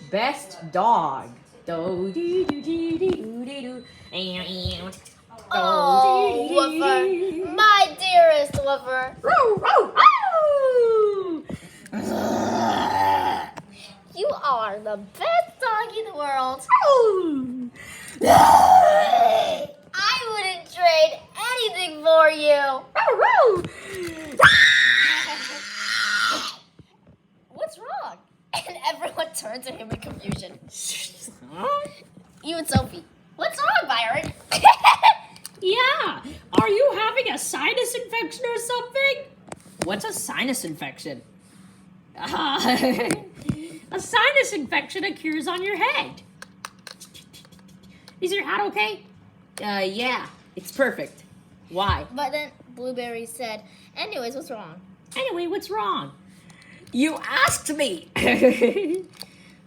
Best dog. Do dee doo dee dee doo dee doo. Oh, Woofer, my dearest Woofer. You are the best dog in the world. I wouldn't trade anything for you. What's wrong? And everyone turns to him in confusion. Even Sophie. What's wrong, Byron? Yeah. Are you having a sinus infection or something? What's a sinus infection? A sinus infection occurs on your head. Is your hat okay? Yeah. It's perfect. Why? But then Blueberry said, anyways, what's wrong? Anyway, what's wrong? You asked me.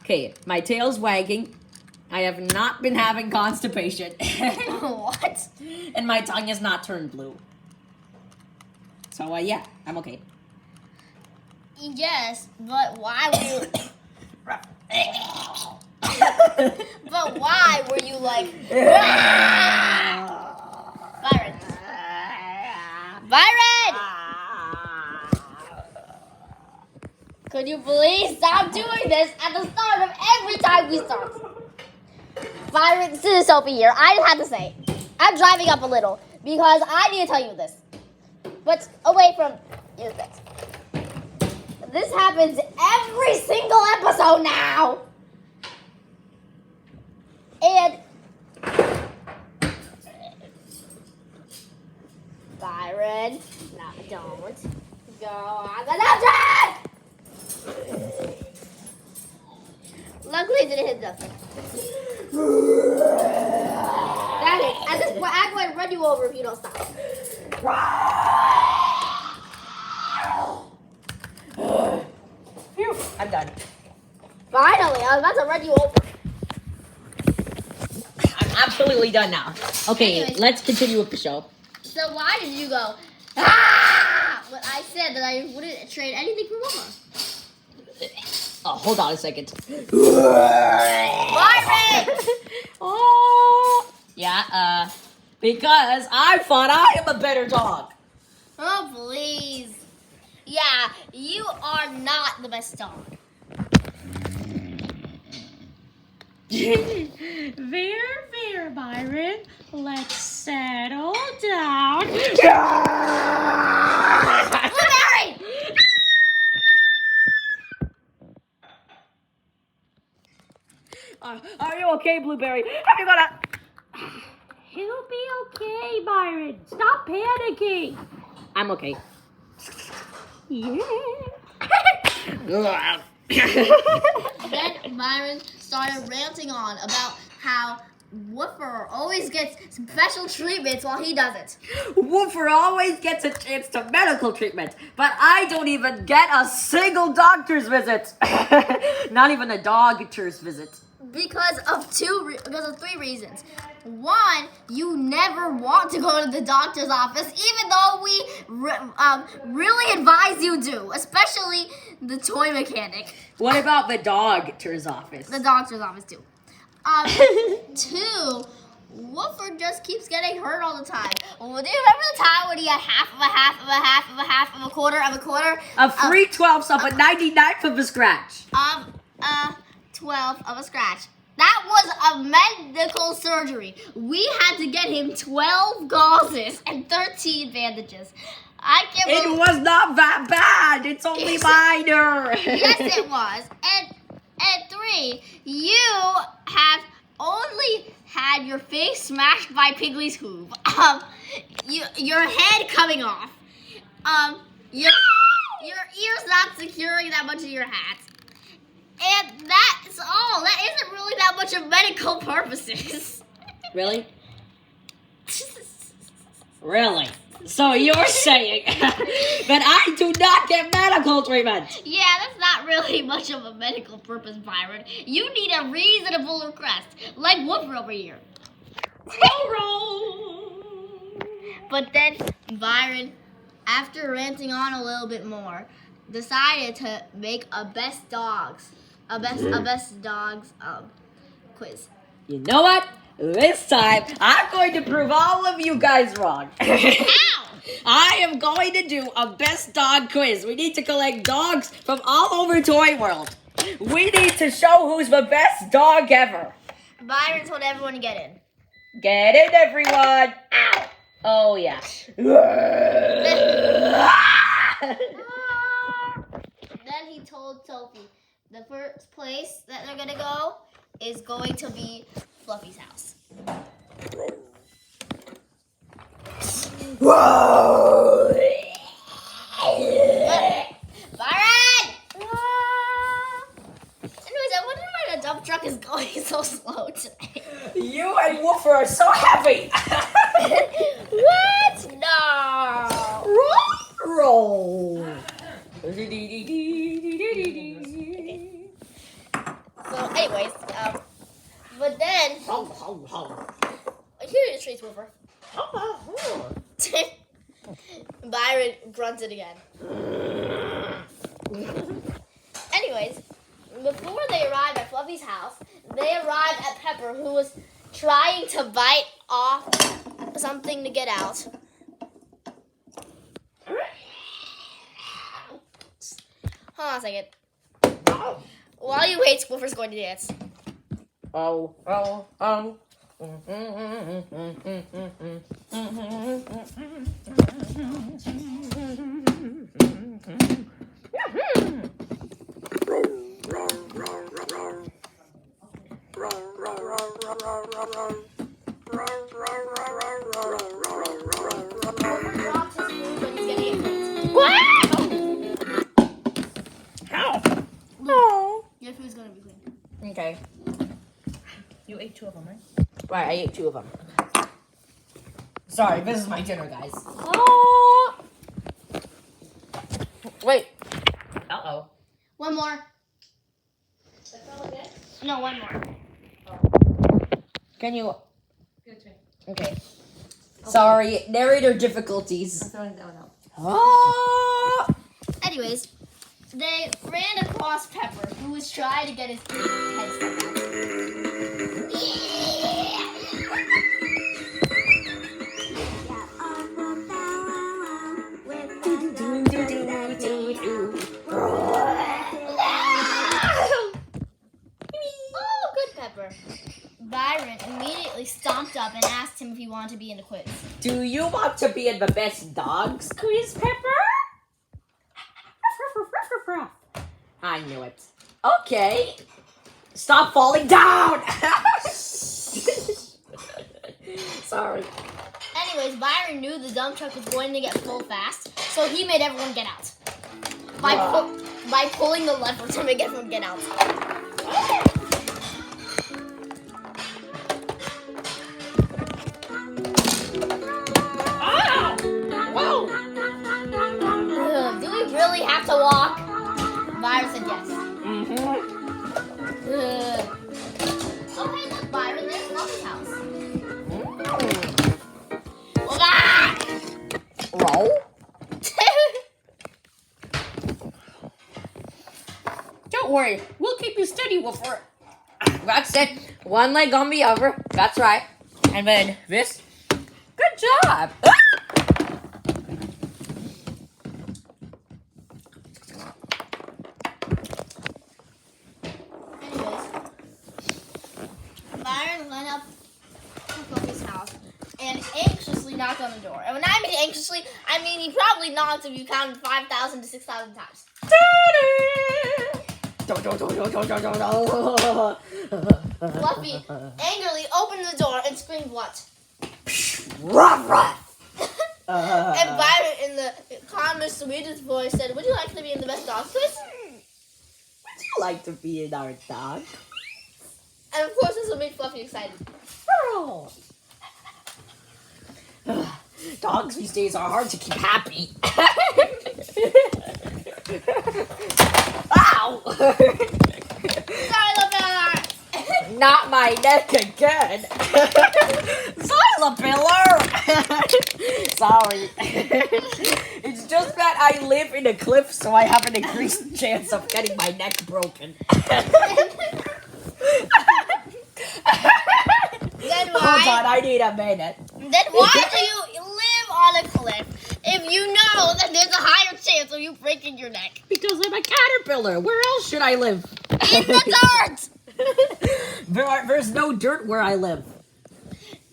Okay, my tail's wagging. I have not been having constipation. What? And my tongue has not turned blue. So, yeah, I'm okay. Yes, but why were you... But why were you like... Byron. Byron! Could you please stop doing this at the start of every time we start? Byron, this is Sophie here. I just have to say, I'm driving up a little because I need to tell you this. But away from your things. This happens every single episode now. And Byron, no, don't go on the left. Luckily, it didn't hit nothing. That is, at this point, I'm going to run you over if you don't stop. Phew, I'm done. Finally, I was about to run you over. I'm absolutely done now. Okay, Anyways. let's continue with the show. So why did you go, ah? When I said that I wouldn't trade anything for Mama. Oh, hold on a second. Byron! Oh, yeah, because I thought I am a better dog. Oh, please. Yeah, you are not the best dog. There, Byron. Let's settle down. Blueberry! Are you okay, Blueberry? Are you gonna... He'll be okay, Byron. Stop panicking. I'm okay. Yeah. Then Byron started ranting on about how Woofer always gets special treatments while he doesn't. Woofer always gets a chance to medical treatment, but I don't even get a single doctor's visit. Not even a doctor's visit. Because of three reasons. One, you never want to go to the doctor's office, even though we really advise you to, especially the toy mechanic. What about the doctor's office? The doctor's office too. Two, Woofer just keeps getting hurt all the time. Well, do you remember the time when he had half of a half of a half of a half of a quarter of a quarter? A 3/12 of a 99th of a scratch. 12 of a scratch. That was a medical surgery. We had to get him 12 gauzes and 13 bandages. I can't It believe was not that bad. It's only minor. Yes, it was. And three, you have only had your face smashed by Piggly's hoof. Your head coming off. Your ears not securing that much of your hat. And that's all. That isn't really that much of medical purposes. Really? Really? So you're saying that I do not get medical treatment? Yeah, that's not really much of a medical purpose, Byron. You need a reasonable request, like Woofer over here. But then Byron, after ranting on a little bit more, decided to make a best dogs a best dogs quiz. You know what? This time, I'm going to prove all of you guys wrong. Ow! I am going to do a best dog quiz. We need to collect dogs from all over Toy World. We need to show who's the best dog ever. Byron told everyone to get in. Get in, everyone. Ow. Oh, yeah. Then he told Sophie the first place that they're gonna go is going to be Fluffy's house. Whoa! Byron! Anyways, I wonder why the dump truck is going so slow today. You and Woofer are so heavy. What? No. Roll. So, anyways, but then here is Trace Woofer. Byron grunted again. Anyways, before they arrived at Fluffy's house, they arrived at Pepper, who was trying to bite off something to get out. Hold on a second. While you wait, Woofer's going to dance. Oh. Drops his food when he's getting it cleaned. How? Your food's going to be clean. Okay. You ate 2 of them, right? Right, I ate 2 of them. Sorry, this is my dinner, guys. Wait. Uh-oh. One more. No, one more. Can you... Give it to me. Okay. Sorry, narrator difficulties. I'm throwing that one out. Oh! Anyways, they ran across Pepper, who was trying to get his head stuck out. Oh, good Pepper. Byron immediately stomped up and asked him if he wanted to be in the quiz. Do you want to be in the best dogs quiz, Pepper? I knew it. Okay. Stop falling down! Sorry. Anyways, Byron knew the dump truck was going to get full fast, so he made everyone get out. By pulling the lever to make everyone get out. Whoa! Do we really have to walk? Byron said yes. Okay, look, Byron, there's Fluffy's house. Roll. Don't worry, we'll keep you steady, Woofer. That's it. One leg on the other. That's right. And then this. Good job. Anyways, Byron went up to Fluffy's house and anxiously knocked on the door. And when I mean anxiously, I mean he probably knocked if you counted 5,000 to 6,000 times. Fluffy angrily opened the door and screamed what? Ruff, ruff. And Byron, in the calmest, sweetest voice, said, "Would you like to be in the best dog quiz?" Would you like to be in our dog? And of course, this will make Fluffy excited. Dogs these days are hard to keep happy. Ow! Xylopillar! Not my neck again. Xylopillar! Sorry. It's just that I live in a cliff, so I have an increased chance of getting my neck broken. Then Hold why? on, I need a minute. Then why do you live on a cliff if you know that there's a higher chance of you breaking your neck? Because I'm a caterpillar. Where else should I live? In the dirt. There's no dirt where I live.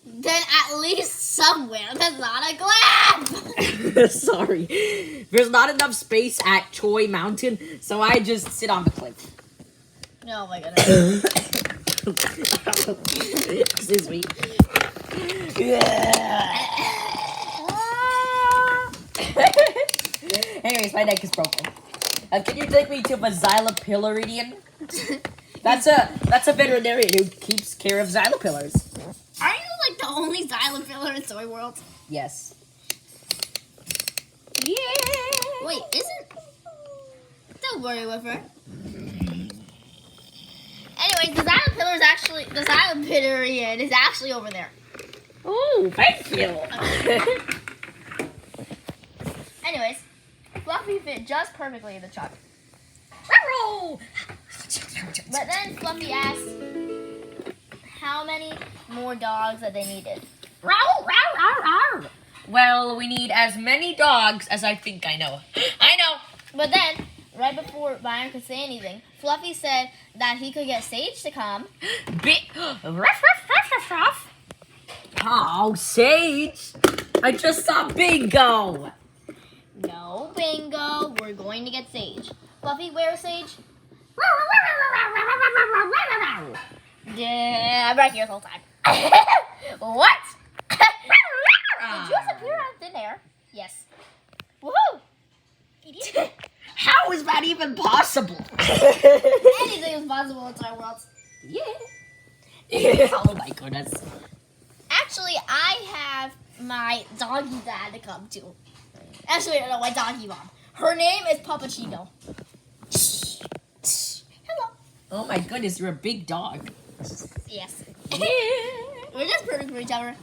Then at least somewhere that's not a cliff. Sorry. There's not enough space at Choi Mountain, so I just sit on the cliff. Oh my goodness. Excuse me. Anyways, my neck is broken. Can you take me to the Xylopilarian? That's a veterinarian who keeps care of xylopillars. Are you like the only xylopillar in Soy World? Yes. Yeah. Wait, isn't? Don't worry with her. Anyways, the Xylopilarian is actually over there. Oh, thank you. Anyways, Fluffy fit just perfectly in the truck. But then Fluffy asked how many more dogs that they needed. Well, we need as many dogs as I think I know. I know. But then, right before Byron could say anything, Fluffy said that he could get Sage to come. Oh, Sage! I just saw Bingo! No, Bingo, we're going to get Sage. Fluffy, where is Sage? Yeah, I'm right here the whole time. What? Did you just appear out of thin air? Yes. Woohoo! Idiot. How is that even possible? Anything is possible in Toy World. Yeah. Oh my goodness. Actually, I have my doggy dad to come too. Actually, no, my doggy mom. Her name is Papachino. Hello. Oh my goodness, you're a big dog. Yes. We're just perfect for each other.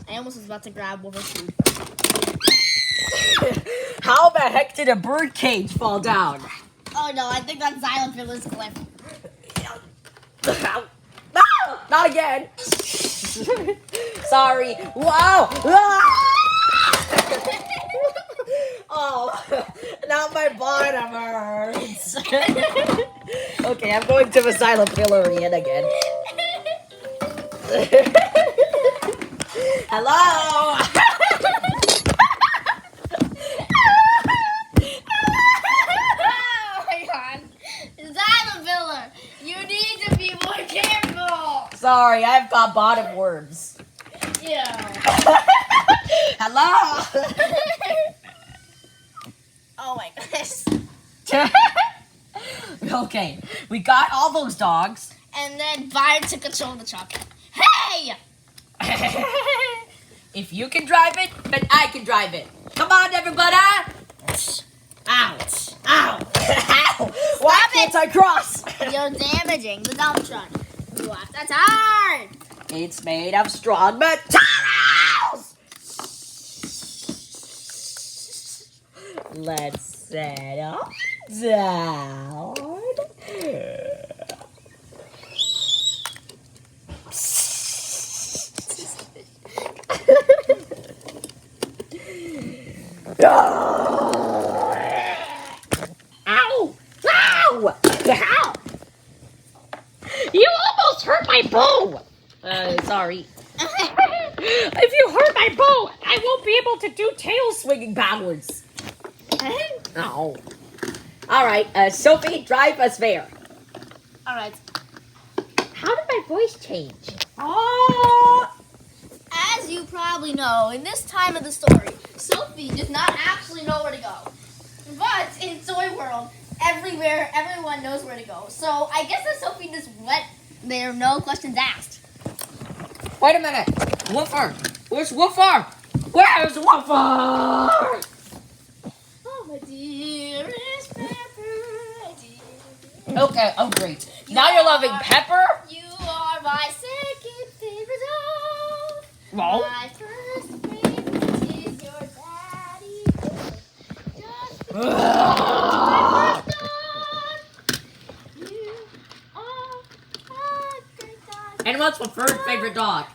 I almost was about to grab one of her food. How the heck did a bird cage fall down? Oh no, I think that's Xylopillar's cliff. No, not again. Sorry. Wow. Oh, now my bottom hurts. Okay, I'm going to the Xylopilarian again. Hello. Oh my god. Xylopillar, you need to be more careful. Sorry, I've got bottom worms. Yeah. Hello. Oh my goodness. Okay, we got all those dogs. And then Byron took control of the truck. Hey! If you can drive it, then I can drive it. Come on, everybody! Ow! Ow! Ow! Why can't I cross? You're damaging the dump truck. You have to turn. It's made of strong materials! Let's settle down. Ow! Ow! Ow! You almost hurt my bow! Sorry. If you hurt my bow, I won't be able to do tail swinging backwards. Oh. Alright, Sophie, drive us there. Alright. How did my voice change? Oh! As you probably know, in this time of the story, Sophie does not actually know where to go. But in Toy World, everyone knows where to go. So I guess that Sophie just went there, no questions asked. Wait a minute. Woofer. Where's Woofer? Where's Woofer? Oh, my dearest Pepper, my dear. Okay, oh great. Now you're loving Pepper? You are my second favorite dog. Well, My first favorite is your daddy. And what's my third favorite dog?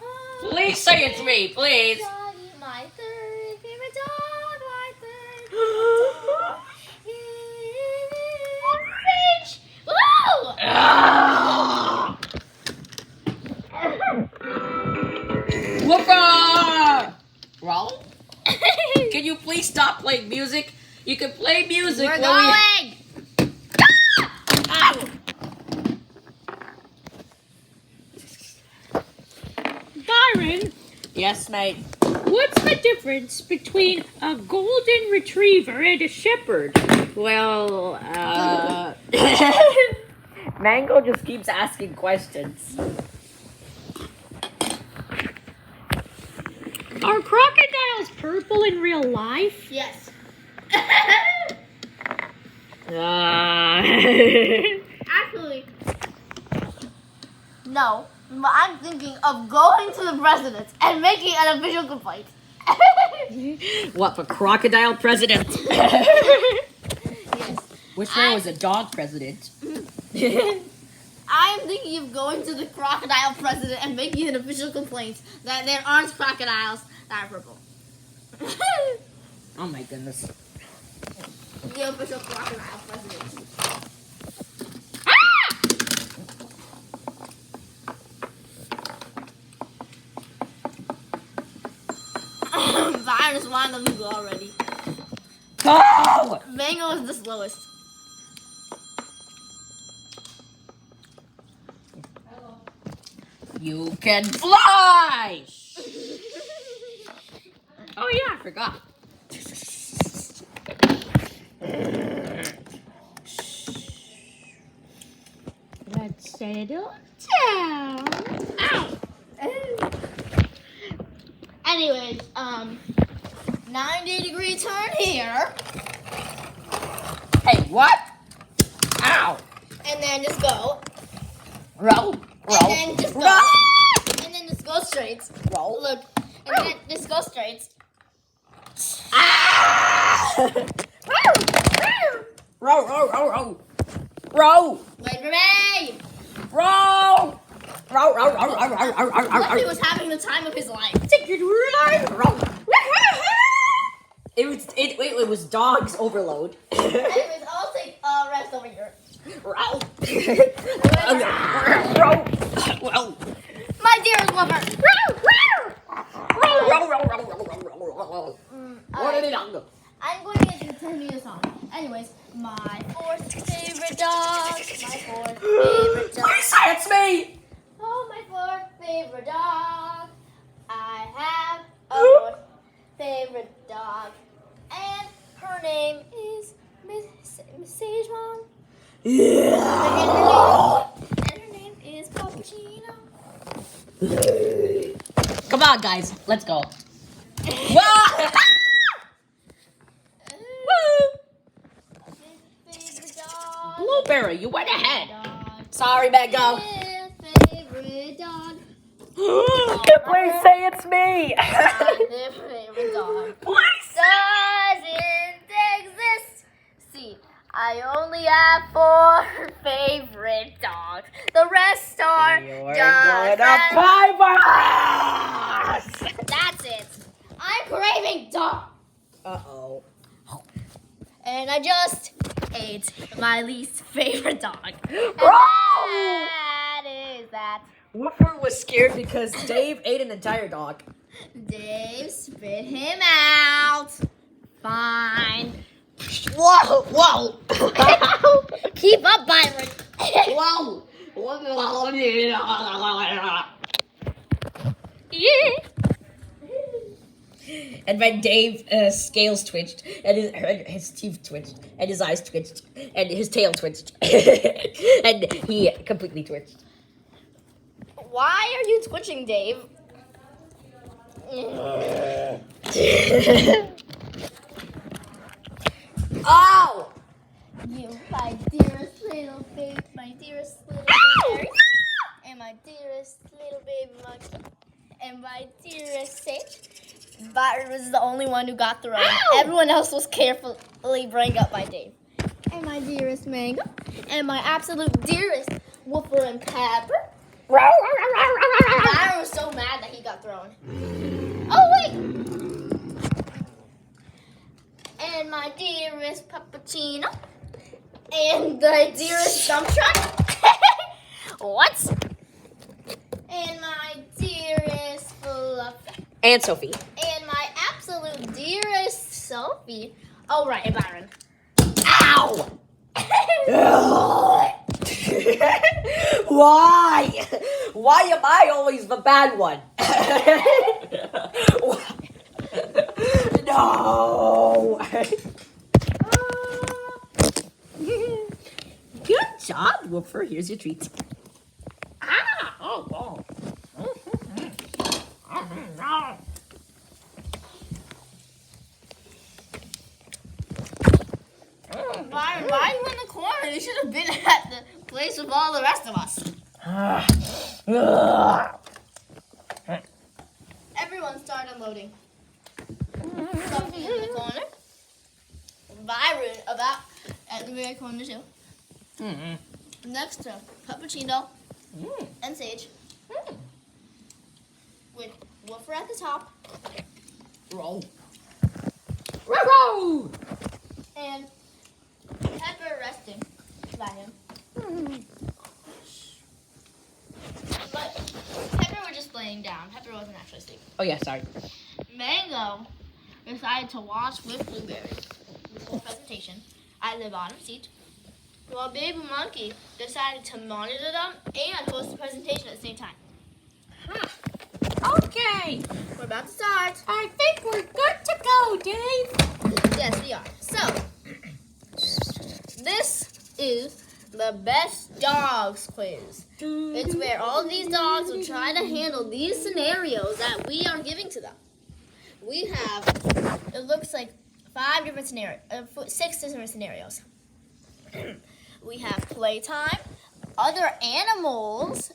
Please say it's me, please. Doggy, my third favorite dog, my third favorite dog. Woo! Woofa! Well, can you please stop playing music? You can play music We're when going. Ow! Byron, Yes, mate. what's the difference between a golden retriever and a shepherd? Well, Mango just keeps asking questions. Are crocodiles purple in real life? Yes. Actually, no. But I'm thinking of going to the president and making an official complaint. What, for crocodile president? Yes. Wish there was a dog president. I'm thinking of going to the crocodile president and making an official complaint that there aren't crocodiles that are purple. Oh my goodness. The official crocodile president. Virus one of you go already. Go! Mango is the slowest. You can fly! Oh yeah, I forgot. Let's settle down. Ow! Anyways, 90-degree turn here, Hey, what? Ow! and then just go, Roll, and then just go, roll, and then just go straight. roll. Look, and then just go straight. Ah! Roll, roll, roll, roll. Roll, Wait for me! roll. Roll, roll, roll, roll, roll, roll, roll, Fluffy roll. was having the time of his life. Roll. It was dogs overload. Anyways, I'll take rest over here. Roll. Roll. Roll. My dearest lover. Roll, roll, roll, roll, roll, roll, roll, roll. What did it do? I'm going to continue the song. Anyways, my fourth favorite dog. My fourth favorite dog. Please say it's me. Oh, my fourth favorite dog. I have a fourth favorite dog. And her name is Miss Sage Mom. And her name is Cappuccino. Come on, guys, let's go. Whoa! Favorite dog. Blueberry, you went ahead. Dog. Sorry, Mango. Favorite dog. Please say it's me. Their favorite dog. Please. Doesn't exist. See, I only have 4 favorite dogs. The rest are You're dogs. gonna and- pie for us. That's it. I'm craving dog. Uh-oh. And I just ate my least favorite dog. And Oh! that is that. Woofer was scared because Dave ate an entire dog. Dave, spit him out. Fine. Whoa! Whoa! Keep up, Byron. Whoa! Yeah. And when Dave scales twitched, and his teeth twitched, and his eyes twitched, and his tail twitched, and he completely twitched. Why are you twitching, Dave? Oh! You, my dearest little baby, my dearest little baby, and my dearest little baby monkey, and my dearest Sage. Byron was the only one who got thrown. Everyone else was carefully accidentally bring up my Dave. And my dearest Mango. And my absolute dearest Woofer and Pepper. Byron was so mad that he got thrown. Oh, wait. And my dearest Puppuccino. And the dearest Dump Truck. What? And my dearest Fluffy. And Sophie. And my absolute dearest Sophie. Oh, right, and Byron. Ow! Why? Why am I always the bad one? No. Good job, Woofer. Here's your treat. Ah! Oh, oh. Byron, why are you in the corner? You should have been at the place with all the rest of us. Everyone start unloading. Sophie in the corner. Byron about at the very corner too. Next to Puppuccino and Sage. With Woofer at the top. Roll. Roll. And Pepper resting by him. But Pepper was just laying down. Pepper wasn't actually sleeping. Oh yeah, sorry. Mango decided to watch with Blueberry this whole presentation at the bottom seat, while Baby Monkey decided to monitor them and host the presentation at the same time. Okay, We're about to start. I think we're good to go, Dave. Yes, we are. So, this is the best dogs quiz. It's where all these dogs will try to handle these scenarios that we are giving to them. We have, it looks like 6 different scenarios. We have playtime, other animals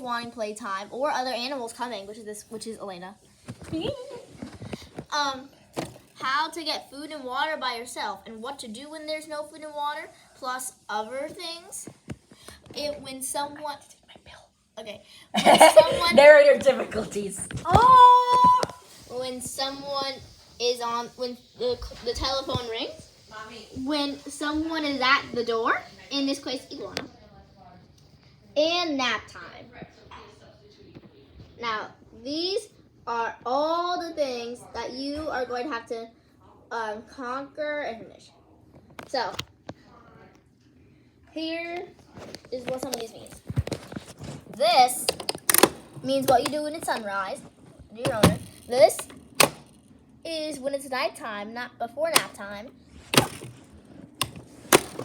wanting playtime, or other animals coming, which is Elena. How to get food and water by yourself, and what to do when there's no food and water, plus other things. When someone Narrator difficulties. when someone is on, when the telephone rings, when someone is at the door, in this case, Iguana, and nap time. Now, these are all the things that you are going to have to conquer and finish. So, here is what some of these means. This means what you do when it's sunrise. Your owner. This is when it's nighttime, not before nap time.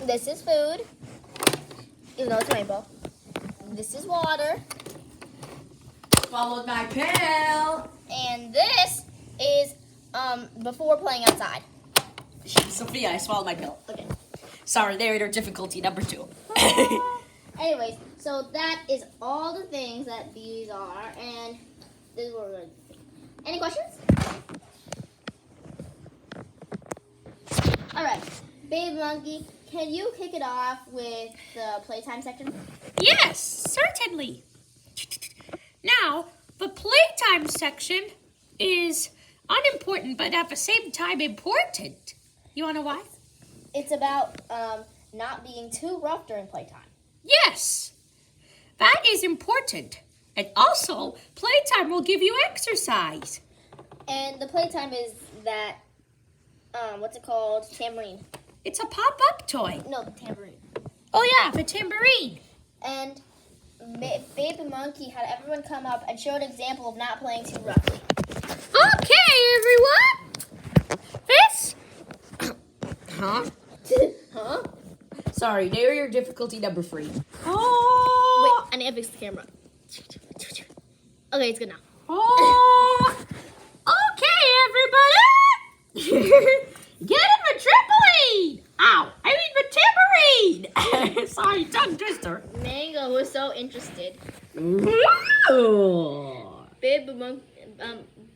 This is food, even though it's rainbow. This is water. Followed by pill. And this is before playing outside. Sophia, I swallowed my pill. Okay. Sorry, narrator difficulty number 2. Anyways, so that is all the things that these are, and this is what we're going to do. Any questions? All right, Baby Monkey, can you kick it off with the playtime section? Yes, certainly. Now, the playtime section is unimportant, but at the same time important. You want to know why? It's about not being too rough during playtime. Yes, that is important. And also, playtime will give you exercise. And the playtime is that, what's it called? Tambourine. It's a pop-up toy. No, the tambourine. Oh yeah, the tambourine. And Baby Monkey had everyone come up and show an example of not playing too roughly. Okay, everyone. This. Huh? Huh? Sorry, narrator difficulty number 3. Oh. Wait, I need to fix the camera. Okay, it's good now. Oh. Okay, everybody. Get in the trampoline. Ow! I mean the tambourine. Sorry, tongue twister. Mango was so interested. Oh. Baby Monkey,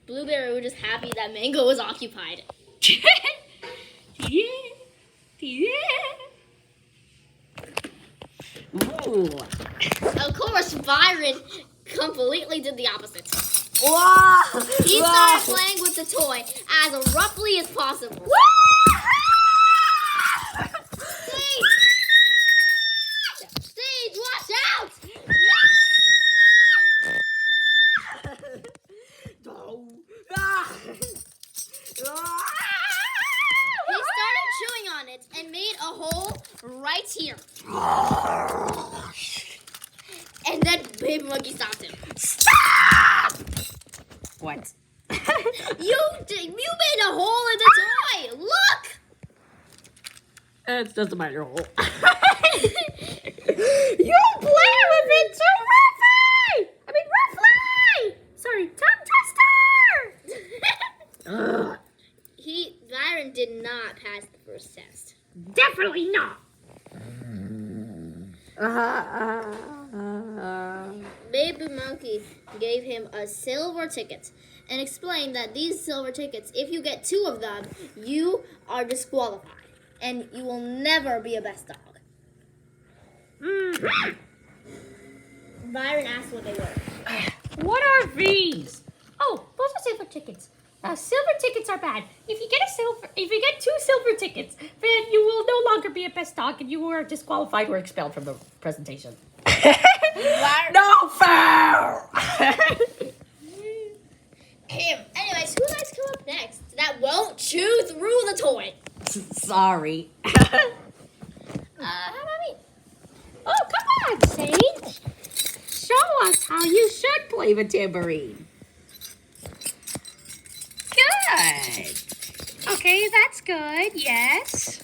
Blueberry was just happy that Mango was occupied. Ooh. Of course, Byron completely did the opposite. Wow. He started playing with the toy as roughly as possible. Stage, watch out! He started chewing on it and made a hole right here. And then Baby Monkey stopped him. Stop! What? You made a hole in the toy. Look. It doesn't matter. You play with it too roughly! Roughly! Sorry, tongue twister! Byron did not pass the first test. Definitely not! Baby Monkey gave him a silver ticket and explained that these silver tickets, if you get 2 of them, you are disqualified and you will never be a best dog. Byron asked what they were. What are these? Oh, those are silver tickets. Silver tickets are bad. If you get 2 silver tickets, then you will no longer be a best dog, and you are disqualified or expelled from the presentation. No fair! Anyways, who likes to come up next? That won't chew through the toy. Sorry. How about me? Oh, come on, Sage. Show us how you should play the tambourine. Good. Okay, that's good, yes.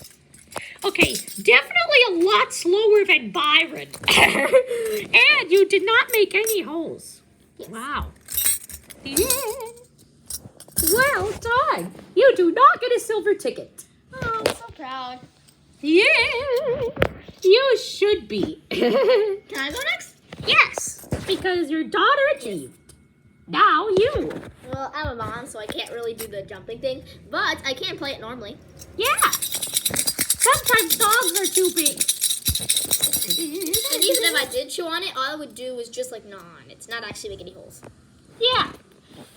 Okay, definitely a lot slower than Byron. And you did not make any holes. Yes. Wow. Yeah. Well done. You do not get a silver ticket. Oh, I'm so proud. Yeah. You should be. Can I go next? Yes, because your daughter achieved. Now you. Well, I'm a mom, so I can't really do the jumping thing, but I can play it normally. Yeah. Sometimes dogs are too big. And even if I did chew on it, all I would do is just like gnaw on it. It's not actually make any holes. Yeah.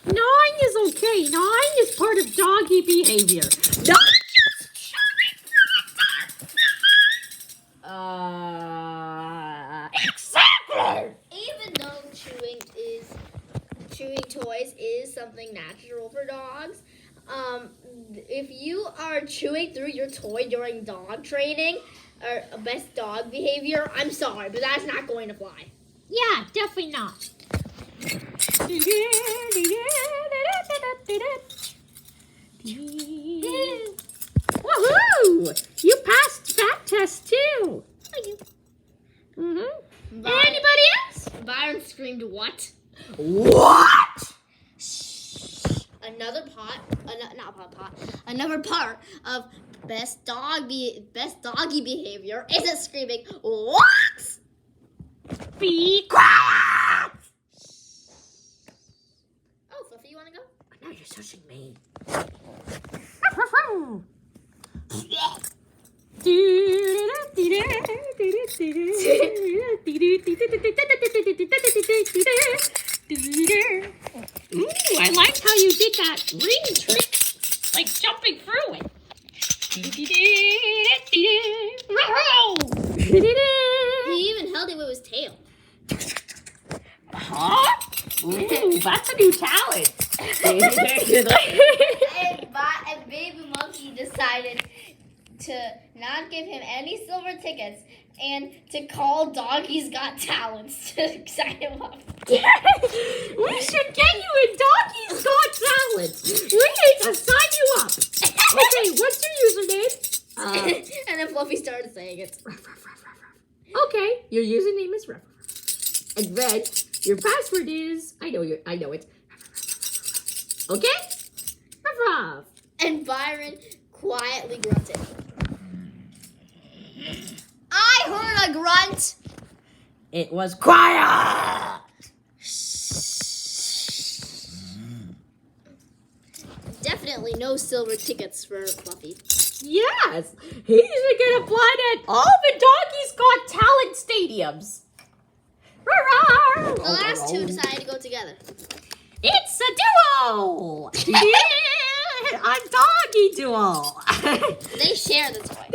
Gnawing is okay. Gnawing is part of doggy behavior. Exactly! Even though chewing toys is something natural for dogs, if you are chewing through your toy during dog training or best dog behavior, I'm sorry, but that's not going to fly. Yeah, definitely not. Woohoo! You passed that test too. Thank you. Anybody else? Byron screamed, "What?" What? Another part of best doggy behavior isn't screaming, "What?" Be quiet! Oh, Fluffy, you want to go? Now you're such a mean. Ooh, I liked how you did that ring trick, like jumping through it. He even held it with his tail. Huh? Ooh, that's a new talent. And Baby Monkey decided to not give him any silver tickets and to call Doggy's Got Talents to sign him up. We should get you in Doggy's Got Talent. We need to sign you up. Okay, what's your username? And then Fluffy started saying it. Okay, your username is Ruff. And then your password is I know it. Okay? Ruff. And Byron quietly grunted. I heard a grunt. It was quiet. definitely no silver tickets for Fluffy. Yes, he's gonna apply at all the Doggies Got Talent stadiums. The last two decided to go together. It's a duo! A doggy duo! They share the toy.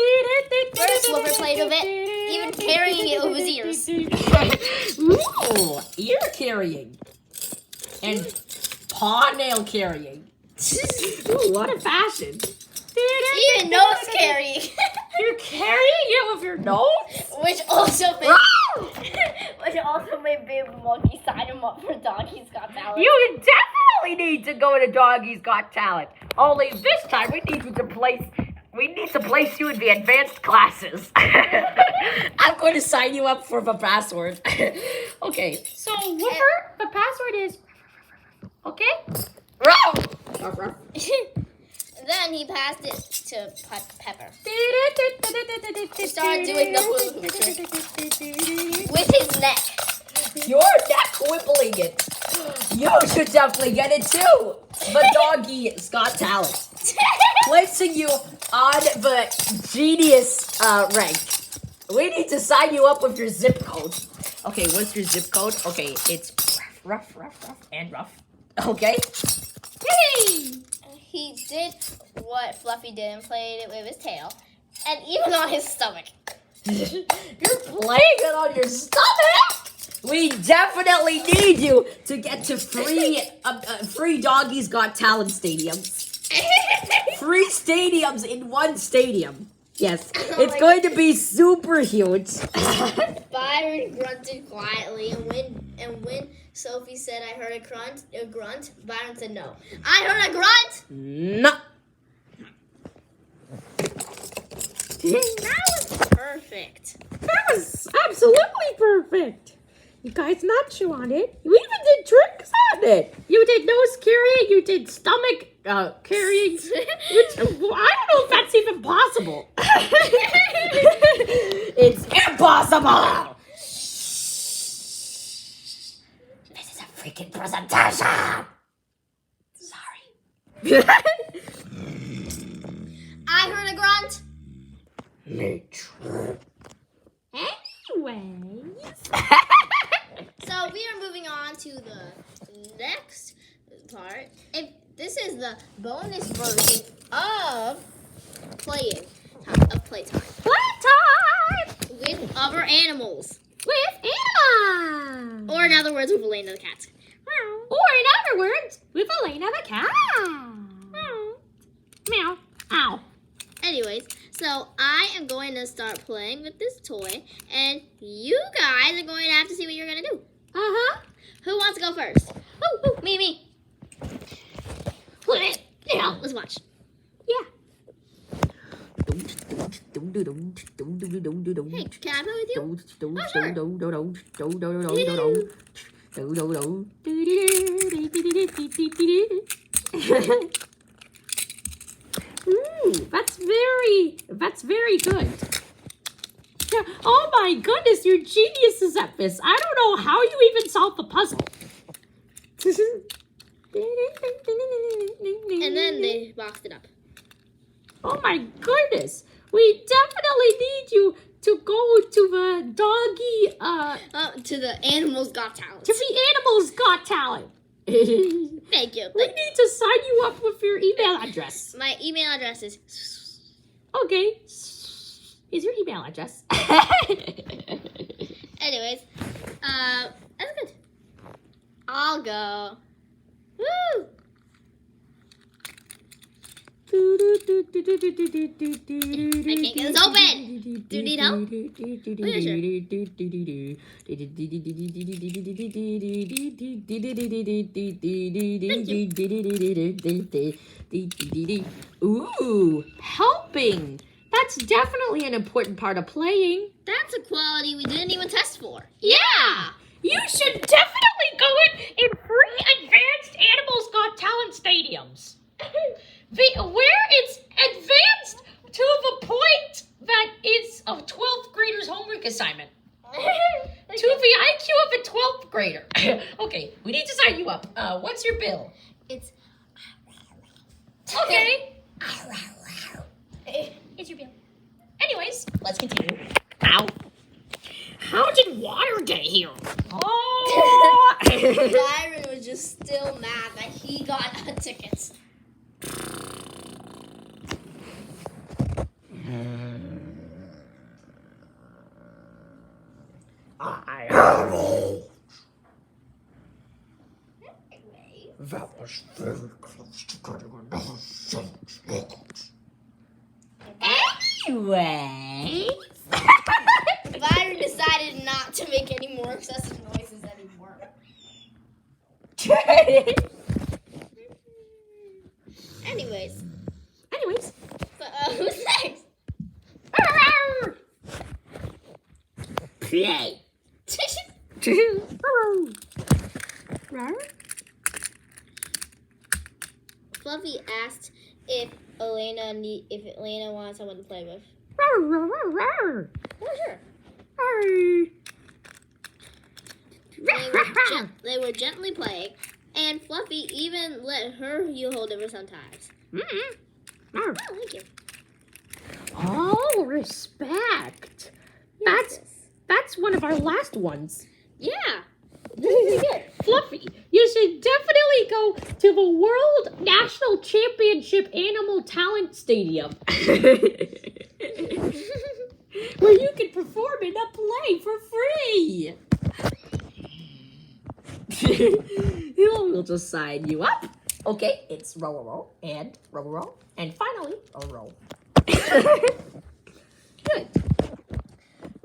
First, Fluffer played with it, even carrying it with his ears. Ooh, ear carrying. And paw nail carrying. Ooh, what a fashion. Even nose carrying. You're carrying it with your nose? Which also made Baby Monkey sign him up for Doggies Got Talent. You definitely need to go to Doggies Got Talent. Only this time we need to place you in the advanced classes. I'm going to sign you up for the password. Okay. So, Woofer, the password is. Okay? Then he passed it to Pepper. Started doing the hula hoop trick with his neck. Your neck whippling it. You should definitely get it too. The Doggies Got Talent. Placing you on the genius rank. We need to sign you up with your zip code. Okay, what's your zip code? Okay, it's rough, and rough. Okay? Yay! He did what Fluffy did and played it with his tail. And even on his stomach. You're playing it on your stomach? We definitely need you to get to free Doggies Got Talent stadiums. 3 stadiums in 1 stadium. Yes, it's going to be super huge. Byron grunted quietly, and when Sophie said, "I heard a grunt," Byron said, "No, I heard a grunt." No. That was perfect. That was absolutely perfect. You guys match you on it. You even did tricks on it. You did nose carrying. You did stomach carrying. I don't know if that's even possible. It's impossible. This is a freaking presentation. Sorry. I heard a grunt. Anyways. So we are moving on to the next part. If this is the bonus version of playtime Playtime with other animals, with Anna. or in other words, with Elena the cat. Or in other words, with Elena the cat. Meow. Ow. Anyways, so I am going to start playing with this toy, and you guys are going to have to see what you're going to do. Uh-huh. Who wants to go first? Oh, me. Yeah. Let's watch. Yeah. Hey, can I play with you? That's very good. Yeah. Oh my goodness, you're geniuses at this. I don't know how you even solved the puzzle. And then they boxed it up. Oh my goodness. We definitely need you to go to the doggy, To the Animals Got Talent. to the Animals Got Talent. Thank you. We need to sign you up with your email address. My email address is... Okay. Is your email address? Anyways, that's good. I'll go. Woo! I can't get this open. Do you need help? Ooh, helping. That's definitely an important part of playing. That's a quality we didn't even test for. Yeah! You should definitely go in free advanced Animals Got Talent stadiums. Where it's advanced to the point that it's a 12th grader's homework assignment. To the IQ of a 12th grader. Okay, we need to sign you up. What's your bill? It's Okay. It's your bill. Anyways, let's continue. Ow. How did water get here? Oh! Byron was just still mad that he got tickets. Anyway, That was very close to getting another 7 seconds. Anyway. Byron decided not to make any more excessive noises anymore. Anyways, so, who's next? Play. Fluffy asked if Elena wanted someone to play with. Oh, sure. They were gently playing, and Fluffy even let her hold him sometimes. Oh, thank you. Oh, respect. That's one of our last ones. Yeah. Fluffy, you should definitely go to the World National Championship Animal Talent Stadium. Where you can perform in a play for free. We'll just sign you up. Okay, it's roll, and roll, and finally roll. Good.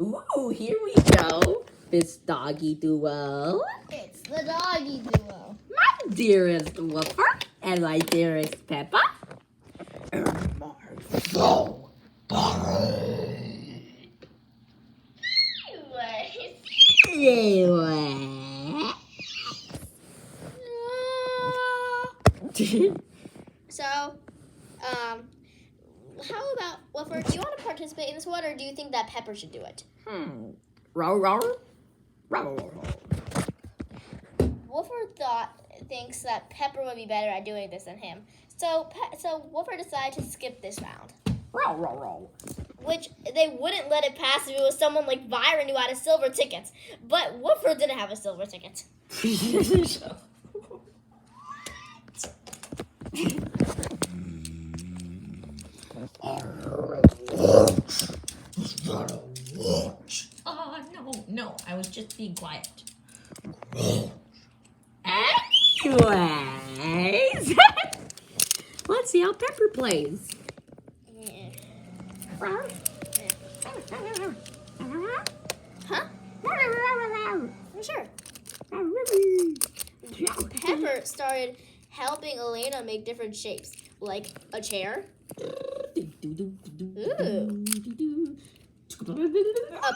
Ooh, here we go. This doggy duo. It's the doggy duo. My dearest Woofer and my dearest Peppa. And my soul Anyways. So, how about Woofer? Do you want to participate in this one, or do you think that Pepper should do it? Row. Woofer thinks that Pepper would be better at doing this than him. So Woofer decided to skip this round. Row. Which they wouldn't let it pass if it was someone like Byron who had a silver ticket. But Woofer didn't have a silver ticket. No, I was just being quiet. Anyways, let's see how Pepper plays. Yeah. Huh? Sure. Pepper started helping Elena make different shapes, like a chair, a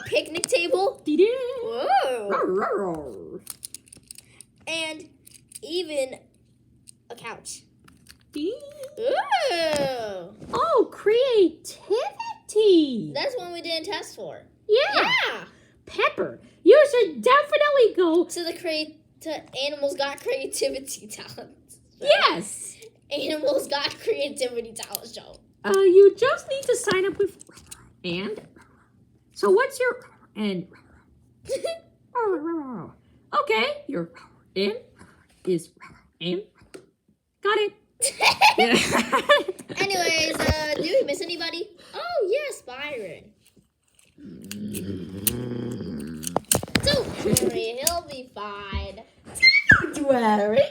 picnic table, whoa, and even a couch. Ooh. Oh, creativity! That's one we didn't test for. Yeah. Yeah. Pepper, you should definitely go. To Animals Got Creativity Talent. Yes. Animals Got Creativity Talent Show. You just need to sign up with and. So what's your and? Okay, your in is in. Got it. Anyways, do we miss anybody? Oh yes, Byron. Don't worry, he'll be fine. Don't worry.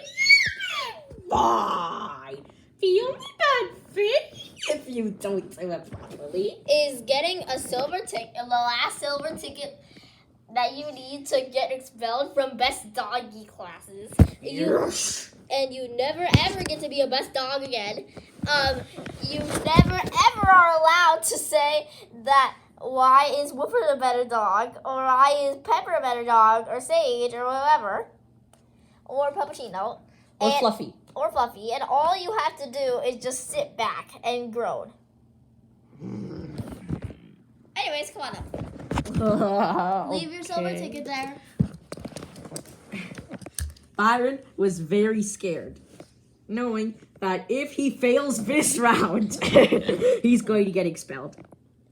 Fine. The only bad thing, if you don't do it properly, Is getting a silver ticket, the last silver ticket that you need to get expelled from best doggy classes. Yes. And you never ever get to be a best dog again. You never ever are allowed to say that why is Woofer a better dog, or why is Pepper a better dog, or Sage, or whatever, or Puppuccino, or Fluffy. or Fluffy, and all you have to do is just sit back and groan. Anyways, come on up. Leave your silver ticket there. Byron was very scared, knowing that if he fails this round, he's going to get expelled.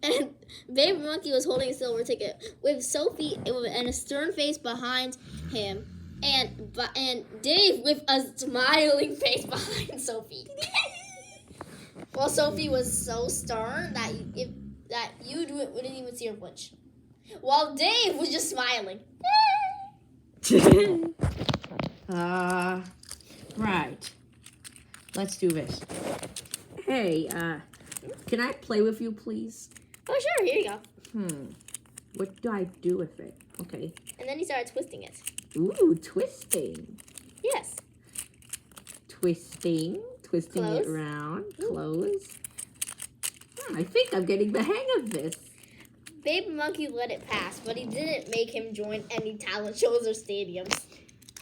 And Baby Monkey was holding a silver ticket with Sophie and a stern face behind him, and Dave with a smiling face behind Sophie. Well, Sophie was so stern that you wouldn't even see her flinch. While Dave was just smiling. Right. Let's do this. Hey, can I play with you, please? Oh, sure. Here you go. What do I do with it? Okay. And then he started twisting it. Ooh, twisting. Yes. Twisting it Close. around, close. I think I'm getting the hang of this. Baby Monkey let it pass, but he didn't make him join any talent shows or stadiums.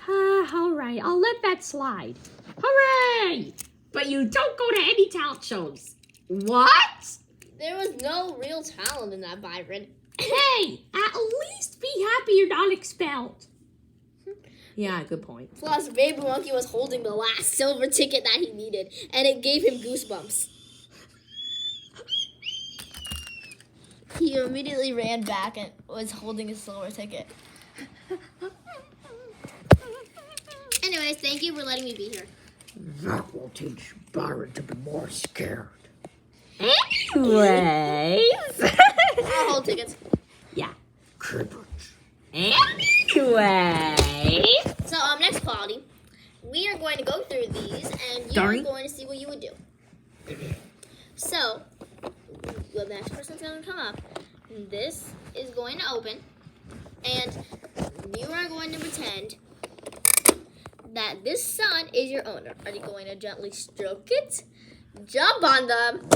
All right, I'll let that slide. Hooray! But you don't go to any talent shows. What? There was no real talent in that, Byron. Hey, at least be happy you're not expelled. Yeah, good point. Plus, Baby Monkey was holding the last silver ticket that he needed, and it gave him goosebumps. He immediately ran back and was holding his silver ticket. Anyways, thank you for letting me be here. That will teach Byron to be more scared. Anyways. I'll hold tickets. Yeah. Anyway. So, next quality, we are going to go through these, and you're Sorry? going to see what you would do. So, the next person's going to come up. This is going to open, and you are going to pretend that this sun is your owner. Are you going to gently stroke it, jump on them,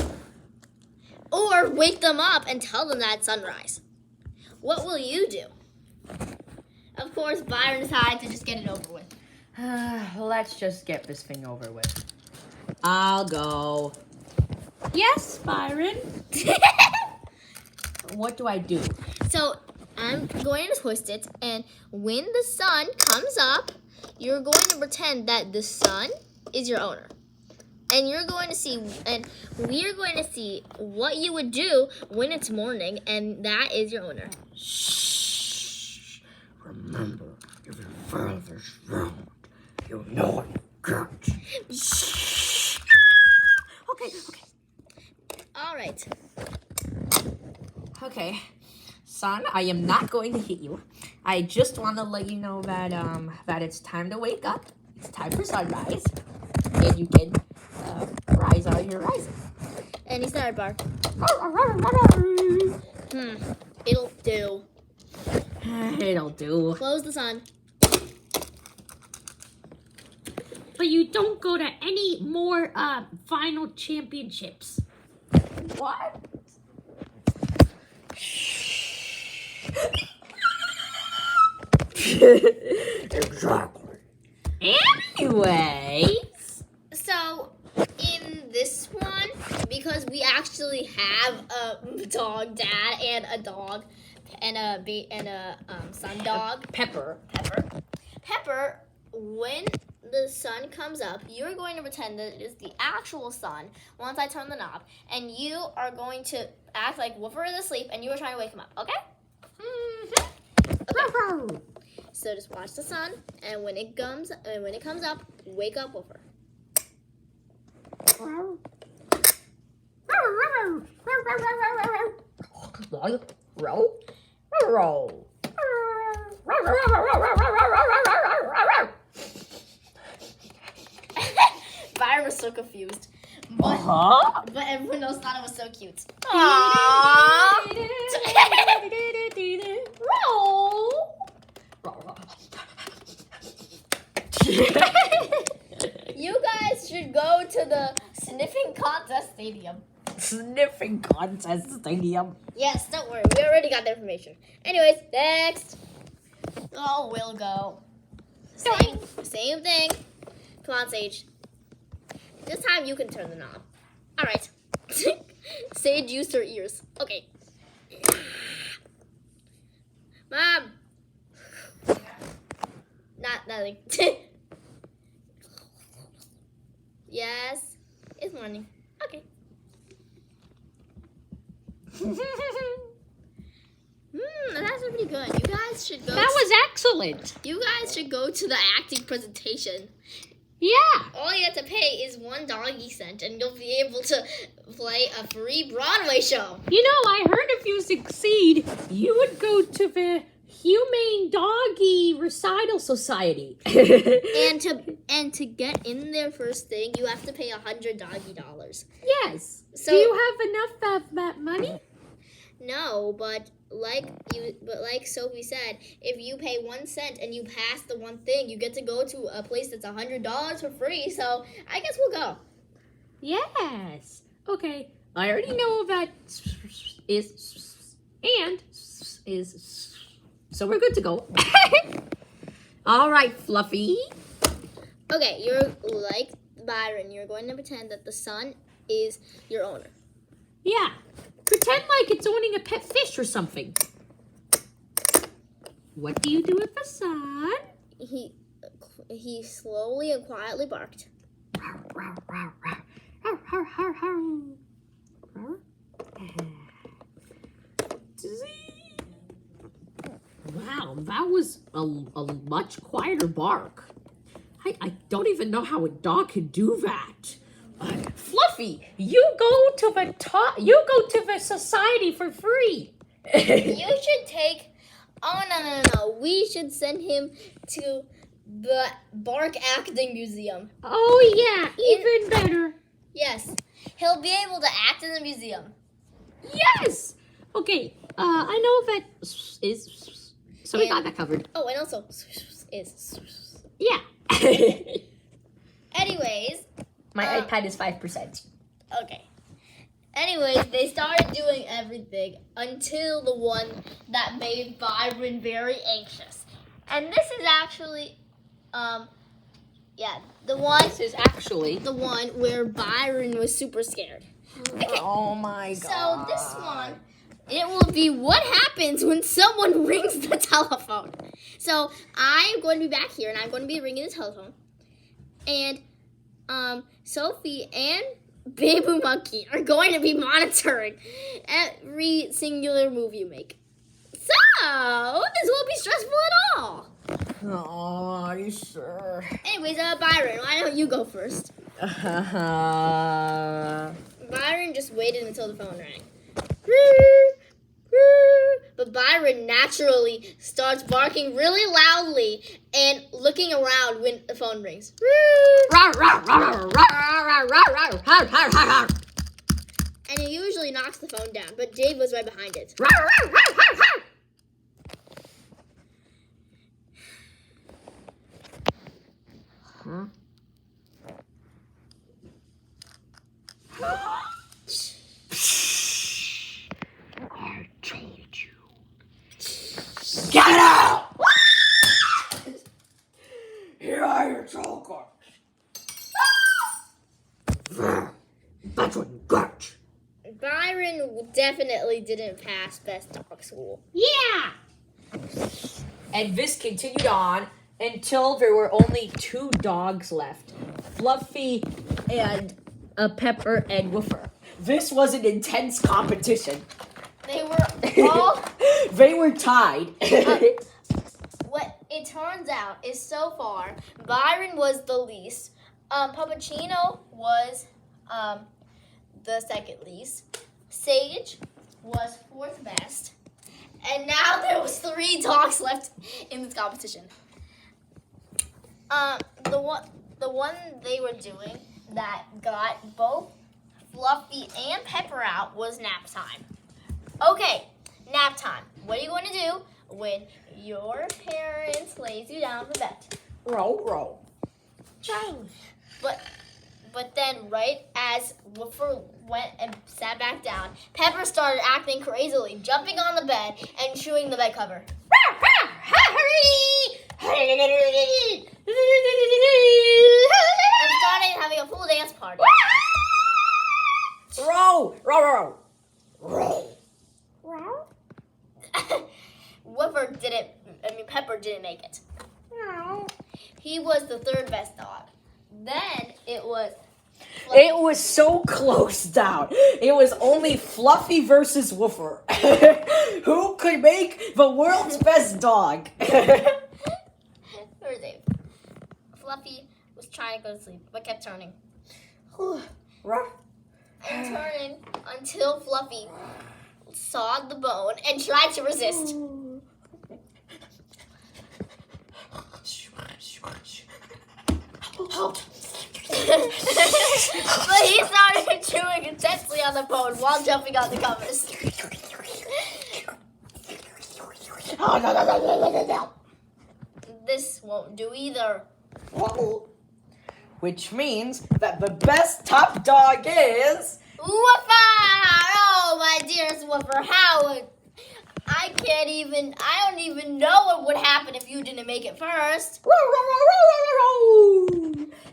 or wake them up and tell them that it's sunrise? What will you do? Of course, Byron decided to just get it over with. Let's just get this thing over with. I'll go. Yes, Byron. What do I do? So I'm going to twist it, and when the sun comes up, you're going to pretend that the sun is your owner. And you're going to see, and we're going to see what you would do when it's morning, and that is your owner. Shh. Remember, if you fail this round, you know what you got. Okay. All right. Okay. Son, I am not going to hit you. I just want to let you know that that it's time to wake up. It's time for sunrise. And you can rise out of your rising. And he started bark. It'll do. It'll do. Close the sun. But you don't go to any more final championships. What? Exactly. Anyways. So, in this one, because we actually have a dog dad and a dog and a sun dog, Pepper. Pepper, when the sun comes up, you're going to pretend that it is the actual sun once I turn the knob, and you are going to act like Woofer is asleep, and you are trying to wake him up, okay? Okay. So just watch the sun, and when it comes up, wake up Woofer. Roll. Byron was so confused, but everyone else thought it was so cute. You guys should go to the sniffing contest stadium. Sniffing contest stadium. Yes, don't worry. We already got the information. Anyways, next. Oh, we'll go. Same thing. Come on, Sage. This time you can turn the knob. All right. Sage used her ears. Okay. Mom. Nothing. Yes. morning. Okay. That's pretty good. You guys should go. That was excellent. You guys should go to the acting presentation. Yeah. All you have to pay is $1 and you'll be able to play a free Broadway show. You know, I heard if you succeed, you would go to the Humane Doggy Recital Society. And to get in there first thing, you have to pay $100. Yes. So- Do you have enough of that money? No, but like Sophie said, if you pay 1 cent and you pass the one thing, you get to go to a place that's $100 for free. So I guess we'll go. Yes. Okay. I already know that is and is. So we're good to go. All right, Fluffy. Okay, you're like Byron. You're going to pretend that the sun is your owner. Yeah. Pretend like it's owning a pet fish or something. What do you do with the sun? He slowly and quietly barked. Wow, that was a much quieter bark. I don't even know how a dog can do that. Fluffy, you go to the society for free. You should take. Oh no! We should send him to the Bark Acting Museum. Oh yeah, even better. Yes, he'll be able to act in the museum. Yes. Okay. I know that is. So we got that covered. Oh, and also is. Yeah. Anyways, My iPad is 5%. okay. Anyways, they started doing everything until the one that made Byron very anxious. And this is actually, the one. This is actually. The one where Byron was super scared. Okay. Oh my god. So this one, it will be what happens when someone rings the telephone. So I'm going to be back here and I'm going to be ringing the telephone. And Sophie and Baby Monkey are going to be monitoring every singular move you make. So this won't be stressful at all. Oh, are you sure? Anyways, Byron, why don't you go first? Byron just waited until the phone rang. But Byron naturally starts barking really loudly and looking around when the phone rings. And he usually knocks the phone down, but Dave was right behind it. Huh? I told you. Get it out! Here are your chocolates. That's what you got. Byron definitely didn't pass Best Dog School. Yeah. And this continued on until there were only 2 dogs left, Fluffy and Pepper and Woofer. This was an intense competition. They were all... They were tied. What it turns out is so far, Byron was the least. Puppuccino was the second least. Sage was 4th best. And now there was 3 dogs left in this competition. The one they were doing that got both Fluffy and Pepper out was nap time. Okay, nap time. What are you going to do when your parents lays you down for bed? Roll. But then right as Woofer went and sat back down, Pepper started acting crazily, jumping on the bed and chewing the bed cover. And started having a full dance party. Roll. Pepper didn't make it. He was the 3rd best dog. Then it was It was so close down. It was only Fluffy versus Woofer. Who could make the world's best dog? Where is it? Fluffy was trying to go to sleep, but kept turning. And turning until Fluffy sawed the bone and tried to resist. But he started chewing intensely on the bone while jumping on the covers. This won't do either. Which means that the best top dog is... Woofer! Oh, my dearest Woofer, how... I don't even know what would happen if you didn't make it first.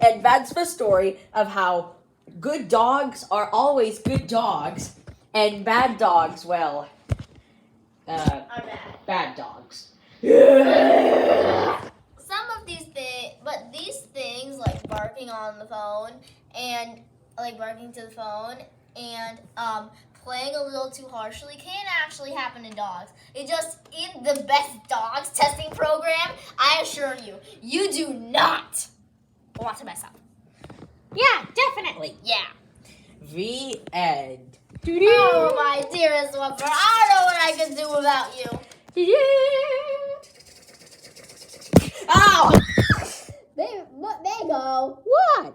And that's the story of how good dogs are always good dogs, and bad dogs, well, Are bad. bad dogs. Some of these things, like barking on the phone and barking to the phone and playing a little too harshly can actually happen to dogs. It just, in the best dogs testing program, I assure you, you do not want to mess up. Yeah, definitely. Yeah. The end. Oh, my dearest Woofer, I don't know what I can do without you. Ow! There you go. What?